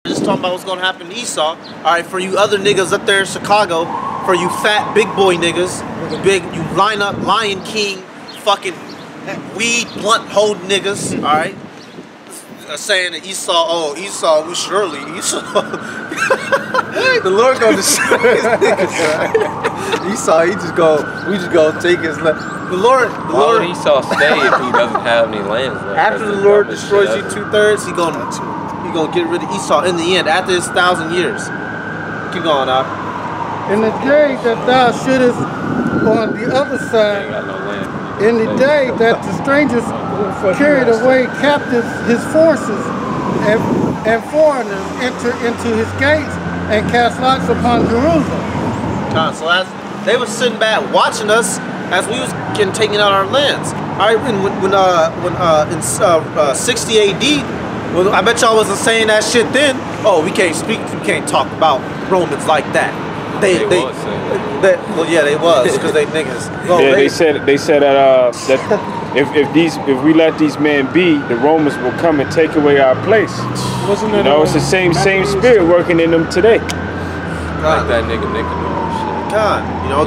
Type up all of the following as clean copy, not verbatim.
Just talking about what's gonna happen to Esau. Alright, for you other niggas up there in Chicago, for you fat big boy niggas, you line up Lion King, fucking weed blunt holding niggas, alright? Saying that Esau, we surely, Esau. The Lord gonna destroy his niggas. Esau, we just gonna take his land. The Lord. Why would Esau stay if he doesn't have any lands left? After the Lord destroys you 2/3, he gonna get rid of Esau in the end, after his 1,000 years. Keep going, up. In the day that thou shouldest on the other side, in the day that the strangers carried away captives his forces, and foreigners enter into his gates and cast lots upon Jerusalem. So as they was sitting back watching us as we was getting taken out our lands. All right, when in 60 AD. Well, I bet y'all wasn't saying that shit then. Oh, we can't talk about Romans like that. They well, yeah, they was because they niggas. Well, yeah, they said that if we let these men be, the Romans will come and take away our place. Wasn't it? You know, it's the same spirit working in them today. Like that nigga shit. God, you know,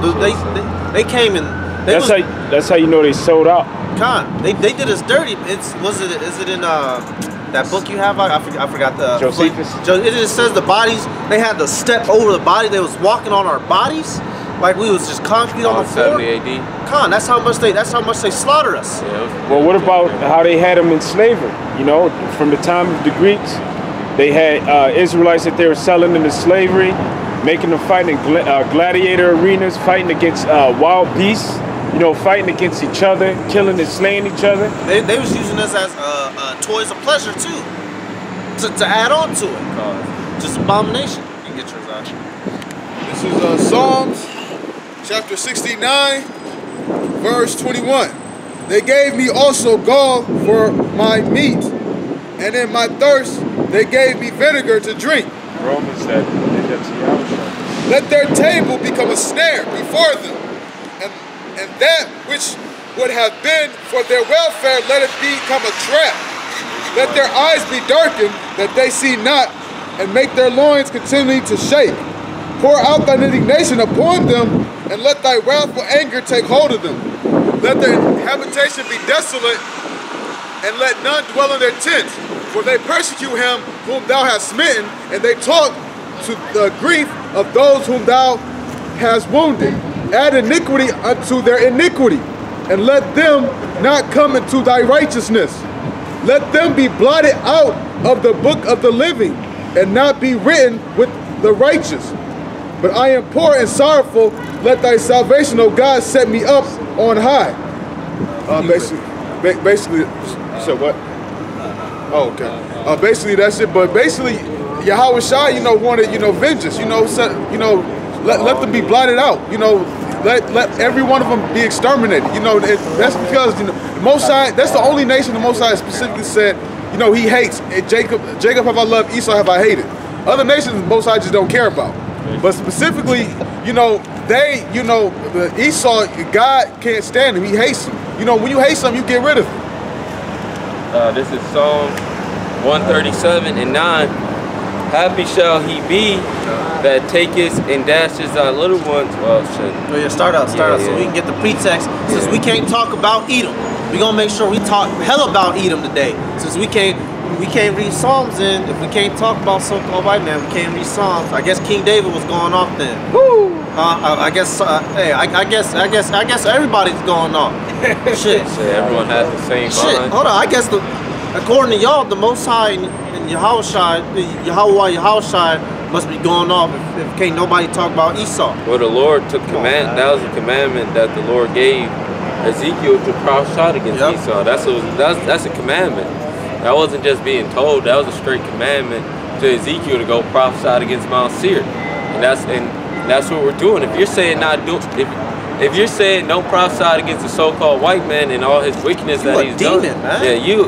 they came and that's how you know they sold out. God, they did us dirty. Is it in that book you have? I forgot the Josephus. It just says the bodies. They had to step over the body. They was walking on our bodies, like we was just concrete on the floor. 70 AD. Con, that's how much they slaughtered us. Yeah, well, what about how they had them in slavery? You know, from the time of the Greeks, they had Israelites that they were selling into slavery, making them fight in gladiator arenas, fighting against wild beasts. You know, fighting against each other, killing and slaying each other. They was using us as toys of pleasure too, to add on to it. Just abomination. You can get yours out. This is Psalms chapter 69, verse 21. They gave me also gall for my meat, and in my thirst they gave me vinegar to drink. Romans that to Let their table become a snare before them, and that which would have been for their welfare, let it become a trap. Let their eyes be darkened, that they see not, and make their loins continually to shake. Pour out thine indignation upon them, and let thy wrathful anger take hold of them. Let their habitation be desolate, and let none dwell in their tents. For they persecute him whom thou hast smitten, and they talk to the grief of those whom thou hast wounded. Add iniquity unto their iniquity, and let them not come into thy righteousness. Let them be blotted out of the book of the living, and not be written with the righteous. But I am poor and sorrowful. Let thy salvation, O God, set me up on high. Basically, so what? Oh, okay. Basically that's it. But basically, Yahweh Shai, you know, wanted, vengeance. Let them be blotted out. Let every one of them be exterminated. That's because the Most High. That's the only nation the Most High specifically said. He hates Jacob. Jacob have I loved, Esau have I hated. Other nations the Most High just don't care about. But specifically, the Esau, God can't stand him. He hates him. When you hate something, you get rid of it. This is Psalm 137 and 9. Happy shall he be that taketh and dashes thy little ones. Well, shit. Oh yeah, start out, so we can get the pretext. Since we can't talk about Edom, we gonna make sure we talk hell about Edom today. Since we can't read Psalms in. If we can't talk about so-called white man, we can't read Psalms. I guess King David was going off then. Woo! I guess everybody's going off. Shit. Everyone has the same mind. Hold on, I guess according to y'all, the Most High and Yahweh must be going off if can't nobody talk about Esau. Well, the Lord took command. That was a commandment that the Lord gave Ezekiel to prophesy against Esau. That's a commandment. That wasn't just being told. That was a straight commandment to Ezekiel to go prophesy against Mount Seir. And that's what we're doing. If you're saying if you're saying don't prophesy against the so-called white man and all his wickedness that he's done, man. yeah, you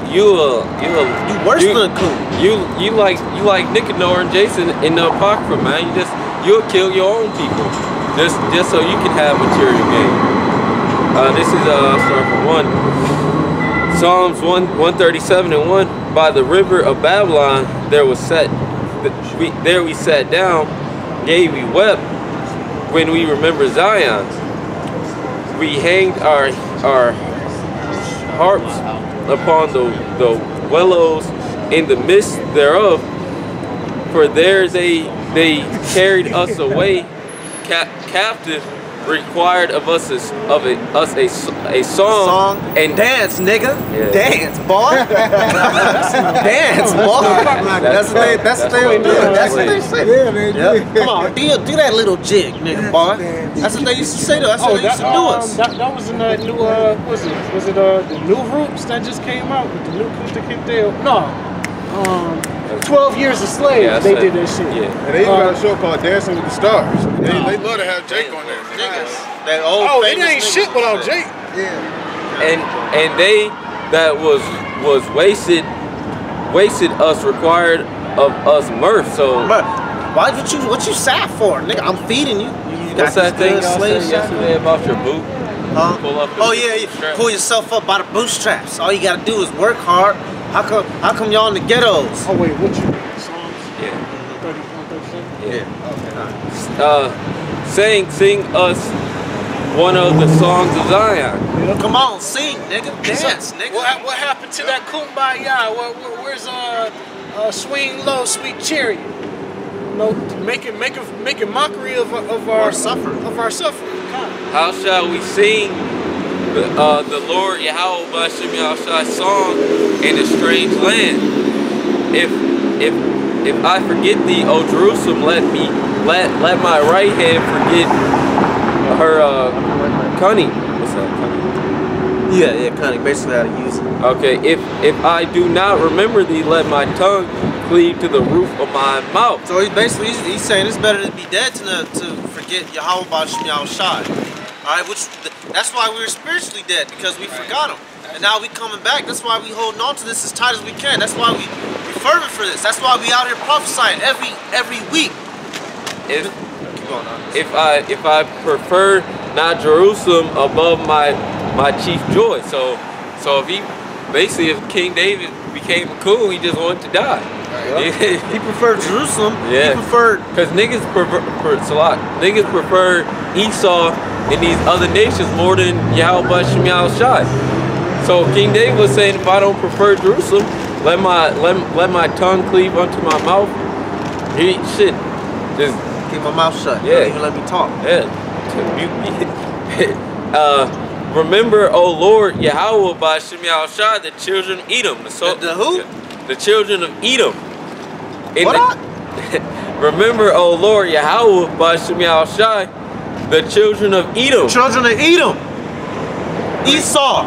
worse than a coon. You like Nicanor and Jason in the Apocrypha, man. You'll kill your own people just so you can have material gain. This is start from 1. Psalms 137 and 1. By the river of Babylon there was set we sat down, yea, we wept when we remember Zion. We hanged our harps upon the willows in the midst thereof, for there they carried us away captive, required of us a song and dance, nigga. Yeah. Dance, boy. Dance, boy. That's what they were doing. That's what they say. Yeah, man. Yep. Come on, do that little jig, nigga, boy. That's what they used to say to us. That's what they used to do us. That was in the new, was it the new groups that just came out with the new acoustic hit there? No. 12 Years a Slave, yeah, they did that shit. Yeah. And they even got a show called Dancing with the Stars. They love to have Jake on there. Niggas. That old It ain't shit without Jake. And they that was wasted us, required of us mirth. So what you sad for, nigga? I'm feeding you. You got what's that thing y'all slave said yesterday about your boot? Pull up pull yourself up by the bootstraps. All you gotta do is work hard. How come y'all in the ghettos? Oh wait, what you songs? Yeah. 31, 37? Sing us one of the songs of Zion. Come on, sing, nigga. Dance, nigga. What happened to that Kumbaya? Where's Swing Low, Sweet Cherry? You know, making mockery of our suffering. How shall we sing the Lord Yahweh B'Shem Yahushai song in a strange land? If I forget thee, O Jerusalem, let my right hand forget her cunning. What's that, cunning? Yeah, cunning. Basically how to use it. Okay, if I do not remember thee, let my tongue cleave to the roof of my mouth. So he's saying it's better to be dead to forget Yahweh B'Shem Yahushai. Alright, that's why we were spiritually dead, because we forgot him. And now we coming back. That's why we holding on to this as tight as we can. That's why we fervent for this. That's why we out here prophesying every week. If I prefer not Jerusalem above my chief joy. So if King David became a coon, he just wanted to die. He preferred Jerusalem. Yeah. He preferred, because niggas prefer Esau and these other nations more than Yahweh B'Shem Yahushai. So King David was saying, if I don't prefer Jerusalem, let my tongue cleave unto my mouth. Just keep my mouth shut. Yeah. Don't even let me talk. Yeah. Remember, O Lord, Yahweh B'Shem Yahushai, the children of Edom. The who? The children of Edom. What? Remember, O Lord, Yahweh B'Shem Yahushai, the children of Edom. Children of Edom. Esau.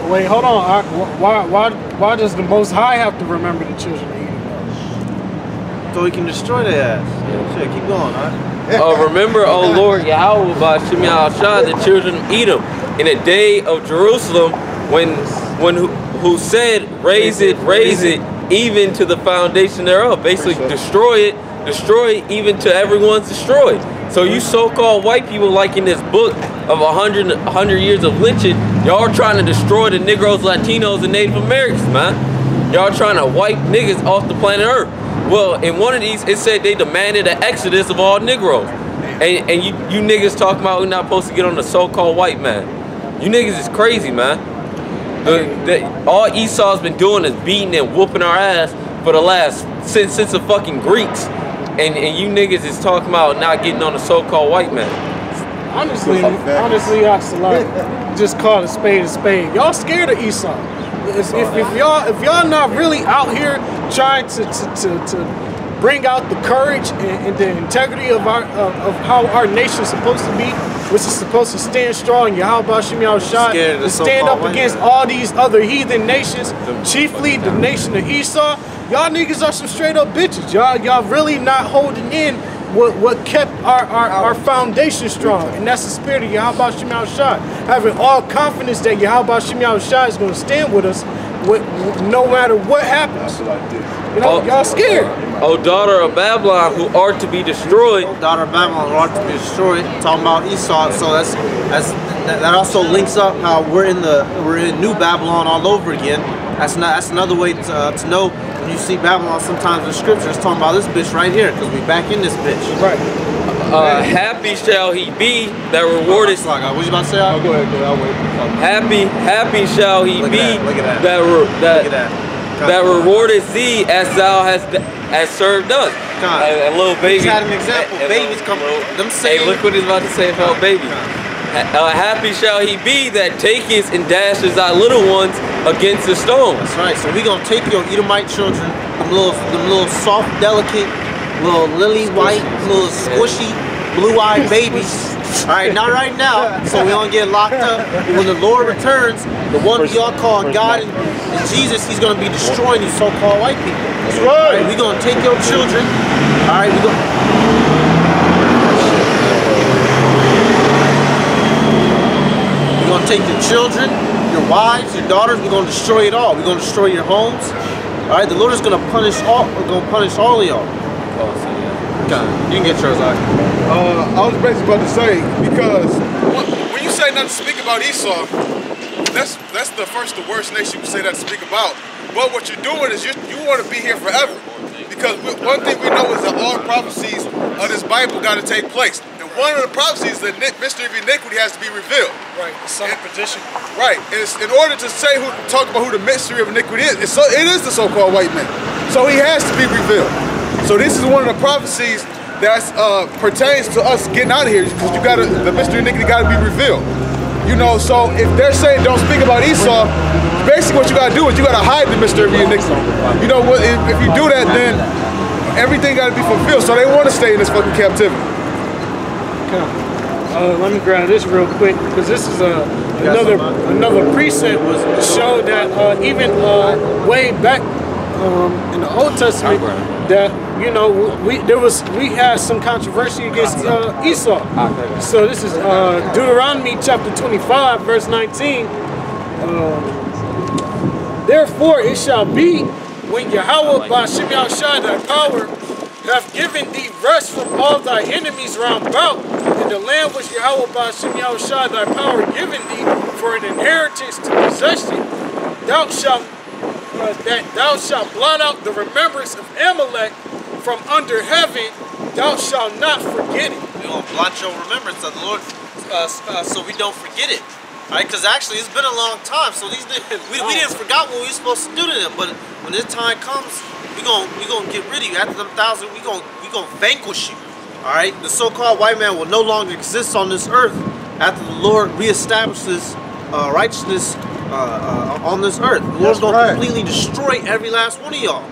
Wait, hold on. Why does the Most High have to remember the children of Edom? So he can destroy their ass. Yeah, shit, keep going, alright? Remember, O Lord, Yahweh B'Shem Yahushai, the children of Edom, in the day of Jerusalem, when who said, raise it, even to the foundation thereof. Basically, destroy it even to everyone's destroyed. So you so-called white people, like in this book of 100 years of lynching, y'all trying to destroy the Negroes, Latinos, and Native Americans, man. Y'all trying to wipe niggas off the planet Earth. Well, in one of these, it said they demanded an exodus of all Negroes. And you niggas talking about we're not supposed to get on the so-called white man. You niggas is crazy, man. All Esau's been doing is beating and whooping our ass for the since the fucking Greeks. And you niggas is talking about not getting on the so-called white man. Honestly, Oxalate, just call a spade a spade. Y'all scared of Esau. If y'all not really out here trying to bring out the courage and the integrity of how our nation's supposed to be, which is supposed to stand strong, Yahweh B'Shem Yahushai, to stand up against all these other heathen nations, chiefly the nation of Esau, y'all niggas are some straight up bitches. Y'all really not holding in what kept our foundation strong, and that's the spirit of Yahweh B'Shem Yahushai. Having all confidence that Yahweh B'Shem Yahushai is going to stand with us no matter what happens. You know, y'all scared. O daughter of Babylon, who are to be destroyed. O daughter of Babylon, who are to be destroyed. Talking about Esau. So that also links up how we're in New Babylon all over again. That's another way to know when you see Babylon sometimes in scripture. It's talking about this bitch right here because we back in this bitch. Right. Happy shall he be that rewarded. What you about to say? Go ahead. I'll wait. Happy shall he be Look at that rewarded thee as thou hast served us. A little baby. Just had an example. Babies come. Hey, look what he's about to say about baby. Happy shall he be that taketh and dashes thy little ones against the stone. That's right. So we gonna take your Edomite children, them little soft, delicate, little lily white, little squishy, blue-eyed babies. All right, not right now. So we don't get locked up. When the Lord returns, the one we all call God and Jesus, He's gonna be destroying these so-called white people. That's right. We gonna take your children. All right, We're gonna take your children, your wives, your daughters. We're gonna destroy it all. We're gonna destroy your homes. All right, the Lord is gonna punish all. We're gonna punish all of y'all. Okay, you can get yours out. I was basically about to say, because when you say not to speak about Esau, that's the worst nation you can say that to speak about. But what you're doing is you want to be here forever. Because one thing we know is that all prophecies of this Bible got to take place. And one of the prophecies, the mystery of iniquity, has to be revealed. Right, the son of perdition. Right, and it's, in order to say talk about who the mystery of iniquity is, it is the so-called white man. So he has to be revealed. So this is one of the prophecies that pertains to us getting out of here, because the mystery of iniquity got to be revealed. You know, so if they're saying don't speak about Esau, basically what you got to do is you got to hide the mystery of iniquity. You know, if you do that, then everything got to be fulfilled. So they want to stay in this fucking captivity. Let me grab this real quick, because this is another precept to show that even way back in the Old Testament, that we had some controversy against Esau. So this is Deuteronomy chapter 25, verse 19. Therefore it shall be, when Yahweh by Shem Yahushua thy power hath given thee rest from all thy enemies round about, in the land which Yahweh by Shem Yahushua thy power given thee for an inheritance to possess it, thou shalt blot out the remembrance of Amalek from under heaven, thou shalt not forget it. We're going to blot your remembrance of the Lord so we don't forget it. Right? Because actually it's been a long time, so we didn't forget what we were supposed to do to them. But when this time comes, we gonna get rid of you. After them 1,000, we gonna vanquish you. All right? The so-called white man will no longer exist on this earth after the Lord reestablishes righteousness on this earth. The Lord's gonna completely destroy every last one of y'all.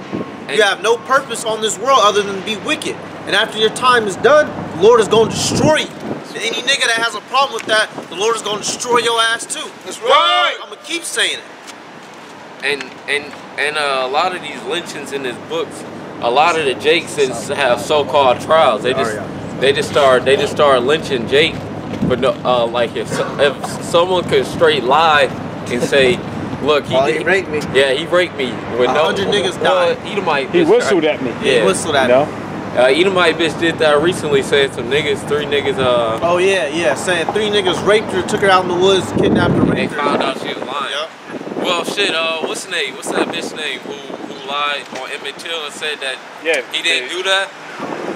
You have no purpose on this world other than to be wicked. And after your time is done, the Lord is going to destroy you. And any nigga that has a problem with that, the Lord is going to destroy your ass too. That's right. I'm going to keep saying it. And a lot of these lynchings in his books, a lot of the Jakes have so-called trials. They just start lynching Jake. But like if someone could straight lie and say, look, he raped me. Yeah, he raped me. With 100 niggas died. Edomite. He whistled at me. Yeah. He whistled at me. Edomite bitch did that recently, saying some niggas, 3 niggas. Oh yeah, saying 3 niggas raped her, took her out in the woods, kidnapped her, raped her. They found out she was lying. Yep. Well, shit. What's the name? What's that bitch name who lied on Emmett Till and said that he didn't do that?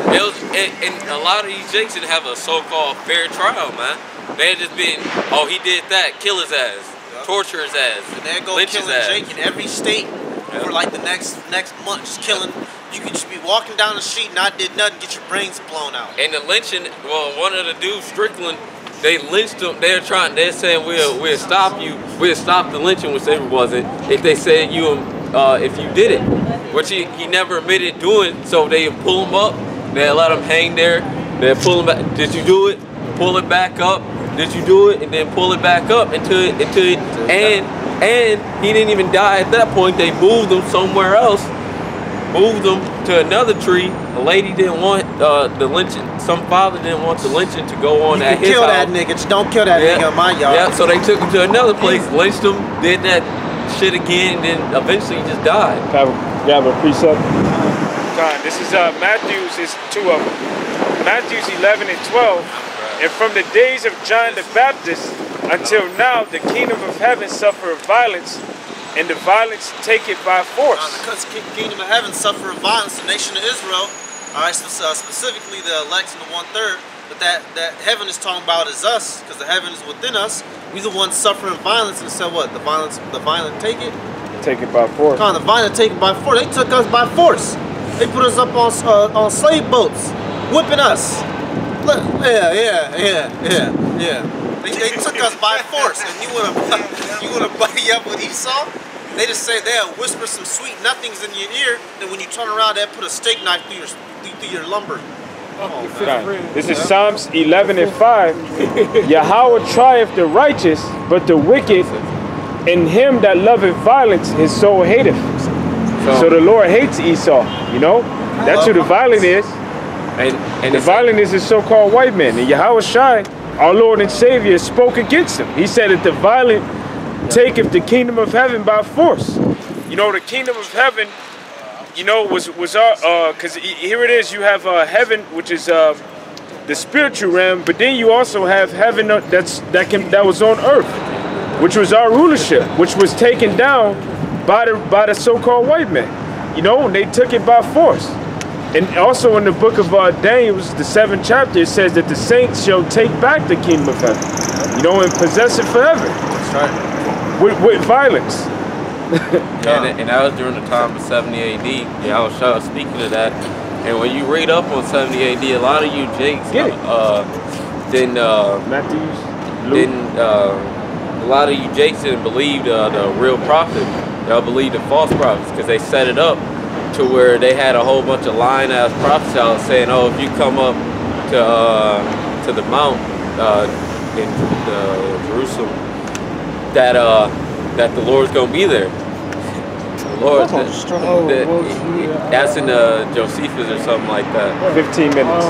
And a lot of these Jakes didn't have a so-called fair trial, man. They had just been, oh, he did that, kill his ass. Torture his ass. And they're going to kill Jake in every state for like the next month. Just killing. You could just be walking down the street, not did nothing, get your brains blown out. And the lynching, well, one of the dudes, Strickland, they lynched him. They're saying we'll stop you. We'll stop the lynching, which it wasn't. If they said if you did it, which he never admitted doing. So they pull him up. They let him hang there. They pull him back. Did you do it? Pull it back up. Did you do it? And then pull it back up until and he didn't even die at that point. They moved him somewhere else. Moved him to another tree. The lady didn't want the lynching. Some father didn't want the lynching to go on at his house. You can kill that nigga. Just don't kill that nigga in my yard. Yeah, so they took him to another place, lynched him, did that shit again, and then eventually he just died. grab a precept. This is Matthew's, is 2 of them. Matthew's 11 and 12. And from the days of John the Baptist until now, the kingdom of heaven suffereth violence, and the violence take it by force. Because the kingdom of heaven suffereth violence, the nation of Israel, all right, specifically the elect and the 1/3, but that heaven is talking about is us, because the heaven is within us. We the ones suffering violence, and said what? The violent take it? Take it by force. The violent take it by force. They took us by force. They put us up on slave boats, whipping us. Look, yeah. They took us by force, and you wanna buddy up with Esau? They just say they'll whisper some sweet nothings in your ear, then when you turn around, they'll put a steak knife through your lumber. This is Psalms 11 and 5. Yahweh trieth the righteous, but the wicked, and him that loveth violence, his soul hateth. So the Lord hates Esau, you know? That's who the violent is. And the violent is the so-called white man. And Yahweh Shai, our Lord and Savior, spoke against him. He said that the violent taketh the kingdom of heaven by force. You know, the kingdom of heaven, you know, was our, because here it is, you have heaven, which is the spiritual realm, but then you also have heaven that was on earth, which was our rulership, which was taken down by the so-called white man. You know, and they took it by force. And also in the book of Daniel, the 7th chapter, it says that the saints shall take back the kingdom of heaven, you know, and possess it forever. That's right. With violence. And that was during the time of 70 AD. Yeah, I was speaking to that. And when you read up on 70 AD, a lot of you jakes a lot of you jakes didn't believe the real prophet. They'll believe the false prophets because they set it up to where they had a whole bunch of lying ass prophets out saying, oh, if you come up to the mount in Jerusalem, that the Lord's gonna be there. The Lord, that's in Josephus or something like that. 15 minutes.